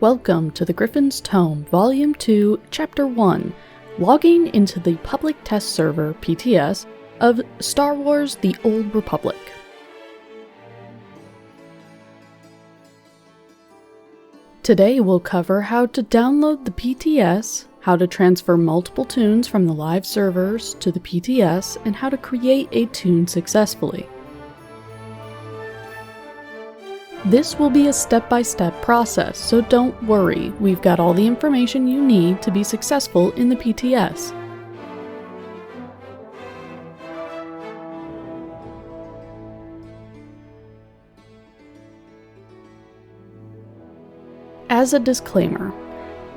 Welcome to the Griffin's Tome, Volume 2, Chapter 1, Logging into the Public Test Server, PTS, of Star Wars The Old Republic. Today we'll cover how to download the PTS, how to transfer multiple toons from the live servers to the PTS, and how to create a toon successfully. This will be a step-by-step process, so don't worry, we've got all the information you need to be successful in the PTS. As a disclaimer,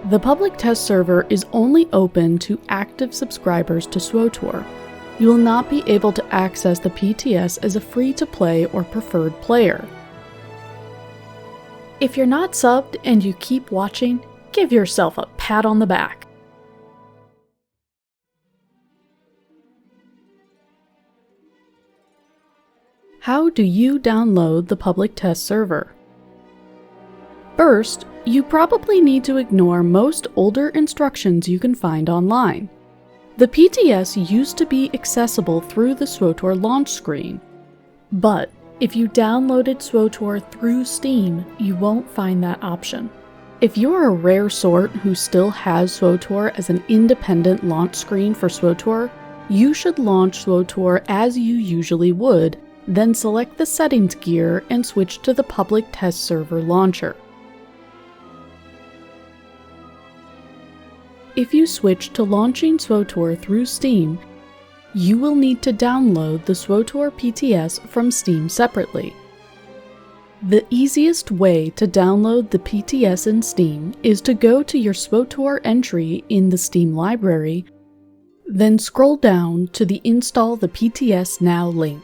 the public test server is only open to active subscribers to SWTOR. You will not be able to access the PTS as a free-to-play or preferred player. If you're not subbed and you keep watching, give yourself a pat on the back. How do you download the public test server? First, you probably need to ignore most older instructions you can find online. The PTS used to be accessible through the SWTOR launch screen, but if you downloaded SWTOR through Steam, you won't find that option. If you're a rare sort who still has SWTOR as an independent launch screen for SWTOR, you should launch SWTOR as you usually would, then select the settings gear and switch to the public test server launcher. If you switch to launching SWTOR through Steam, you will need to download the SWTOR PTS from Steam separately. The easiest way to download the PTS in Steam is to go to your SWTOR entry in the Steam library, then scroll down to the Install the PTS Now link.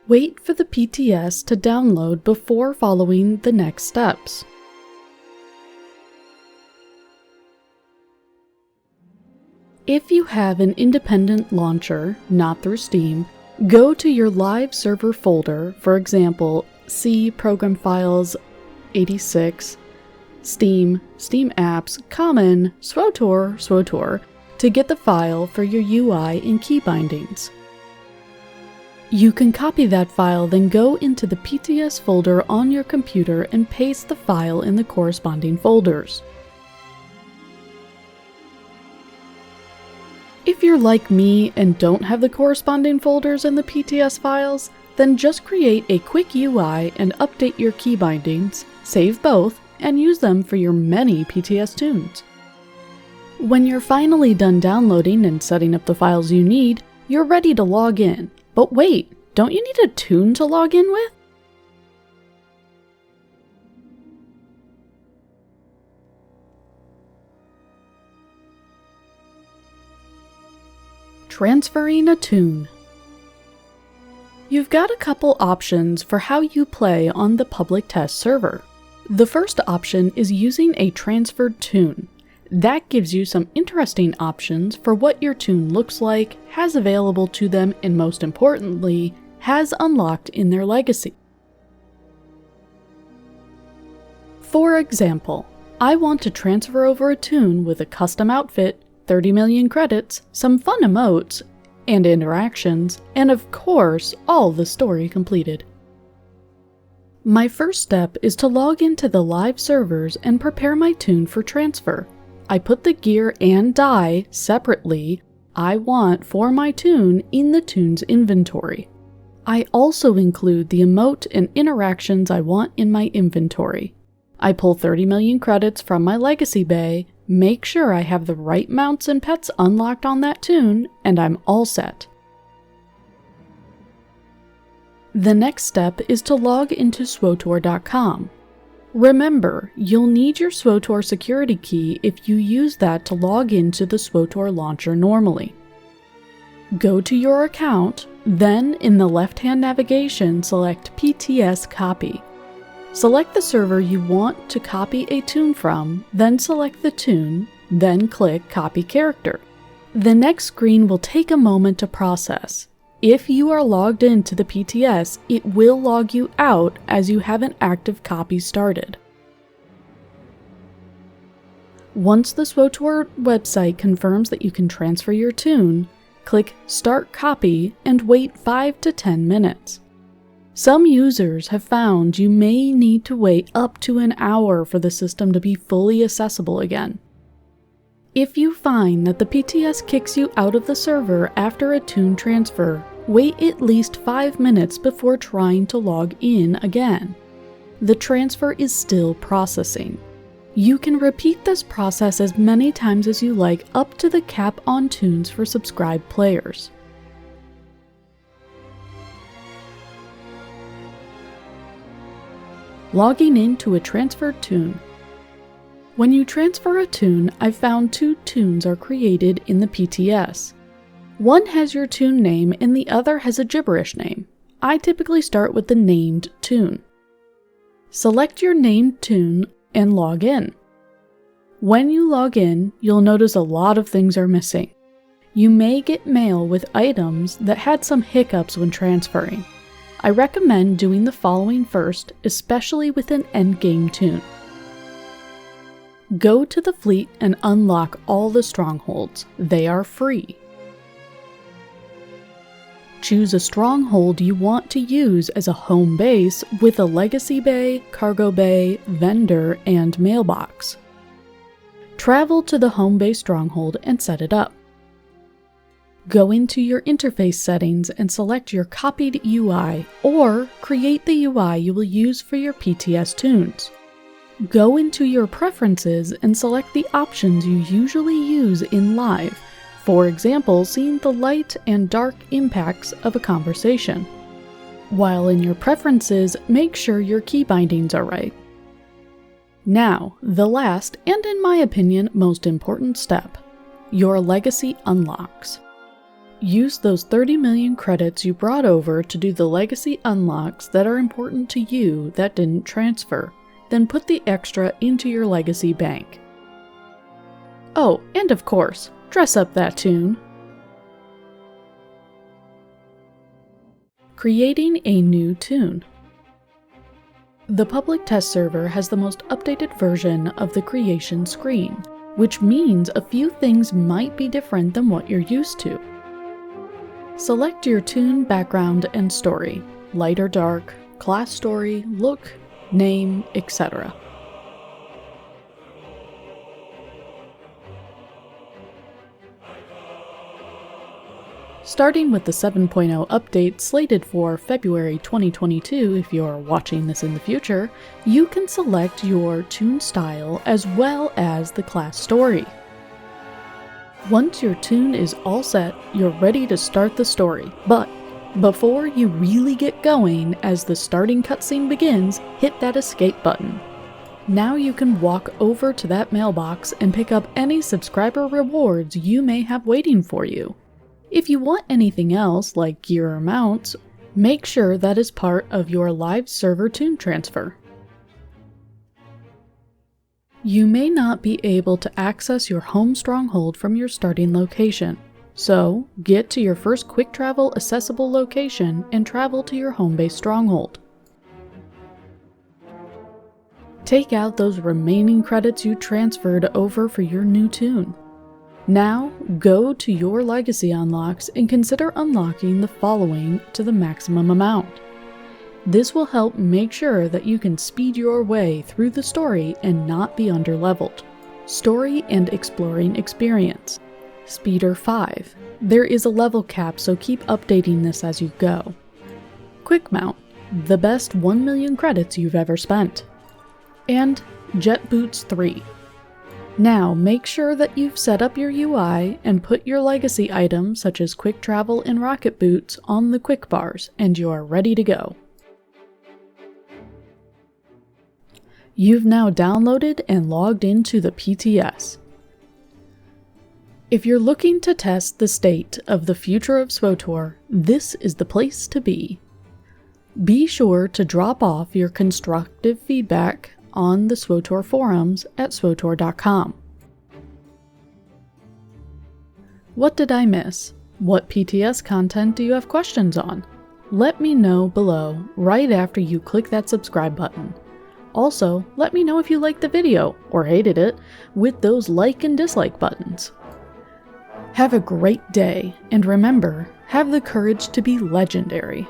Wait for the PTS to download before following the next steps. If you have an independent launcher, not through Steam, go to your live server folder, for example, C Program Files 86, Steam, Steam Apps, Common, SWTOR, to get the file for your UI and key bindings. You can copy that file, then go into the PTS folder on your computer and paste the file in the corresponding folders. If you're like me and don't have the corresponding folders in the PTS files, then just create a quick UI and update your key bindings, save both, and use them for your many PTS toons. When you're finally done downloading and setting up the files you need, you're ready to log in. But wait, don't you need a toon to log in with? Transferring a toon. You've got a couple options for how you play on the public test server. The first option is using a transferred toon. That gives you some interesting options for what your toon looks like, has available to them, and most importantly, has unlocked in their legacy. For example, I want to transfer over a toon with a custom outfit, 30 million credits, some fun emotes, and interactions, and of course, all the story completed. My first step is to log into the live servers and prepare my toon for transfer. I put the gear and die separately I want for my toon in the toon's inventory. I also include the emote and interactions I want in my inventory. I pull 30 million credits from my legacy bay, make sure I have the right mounts and pets unlocked on that toon, and I'm all set. The next step is to log into SWTOR.com. Remember, you'll need your SWTOR security key if you use that to log into the SWTOR launcher normally. Go to your account, then in the left-hand navigation select PTS Copy. Select the server you want to copy a toon from, then select the toon, then click Copy Character. The next screen will take a moment to process. If you are logged into the PTS, it will log you out as you have an active copy started. Once the SWTOR website confirms that you can transfer your Toon, click Start Copy and wait 5 to 10 minutes. Some users have found you may need to wait up to an hour for the system to be fully accessible again. If you find that the PTS kicks you out of the server after a Toon transfer, wait at least 5 minutes before trying to log in again. The transfer is still processing. You can repeat this process as many times as you like up to the cap on Toons for subscribed players. Logging into a transferred Toon. When you transfer a Toon, I've found 2 Toons are created in the PTS. One has your Toon name and the other has a gibberish name. I typically start with the named Toon. Select your named Toon and log in. When you log in, you'll notice a lot of things are missing. You may get mail with items that had some hiccups when transferring. I recommend doing the following first, especially with an endgame Toon. Go to the fleet and unlock all the strongholds. They are free. Choose a stronghold you want to use as a home base with a legacy bay, cargo bay, vendor, and mailbox. Travel to the home base stronghold and set it up. Go into your interface settings and select your copied UI, or create the UI you will use for your PTS Toons. Go into your preferences and select the options you usually use in live. For example, seeing the light and dark impacts of a conversation. While in your preferences, make sure your key bindings are right. Now, the last, and in my opinion, most important step, your legacy unlocks. Use those 30 million credits you brought over to do the legacy unlocks that are important to you that didn't transfer, then put the extra into your legacy bank. Oh, and of course, dress up that Toon. Creating a new Toon. The public test server has the most updated version of the creation screen, which means a few things might be different than what you're used to. Select your Toon background and story, light or dark, class story, look, name, etc. Starting with the 7.0 update slated for February 2022 if you're watching this in the future, you can select your Toon style as well as the class story. Once your Toon is all set, you're ready to start the story, but before you really get going, as the starting cutscene begins, hit that escape button. Now you can walk over to that mailbox and pick up any subscriber rewards you may have waiting for you. If you want anything else, like gear or mounts, make sure that is part of your live server Toon transfer. You may not be able to access your home stronghold from your starting location, so get to your first quick travel accessible location and travel to your home base stronghold. Take out those remaining credits you transferred over for your new Toon. Now, go to your legacy unlocks and consider unlocking the following to the maximum amount. This will help make sure that you can speed your way through the story and not be underleveled. Story and exploring experience. Speeder 5. There is a level cap, so keep updating this as you go. Quick mount. The best 1 million credits you've ever spent. And Jet Boots 3. Now make sure that you've set up your UI and put your legacy items such as quick travel and rocket boots on the quick bars and you are ready to go. You've now downloaded and logged into the PTS. If you're looking to test the state of the future of SWTOR, this is the place to be. Be sure to drop off your constructive feedback on the SWTOR forums at SWTOR.com. What did I miss? What PTS content do you have questions on? Let me know below right after you click that subscribe button. Also, let me know if you liked the video, or hated it, with those like and dislike buttons. Have a great day, and remember, have the courage to be legendary.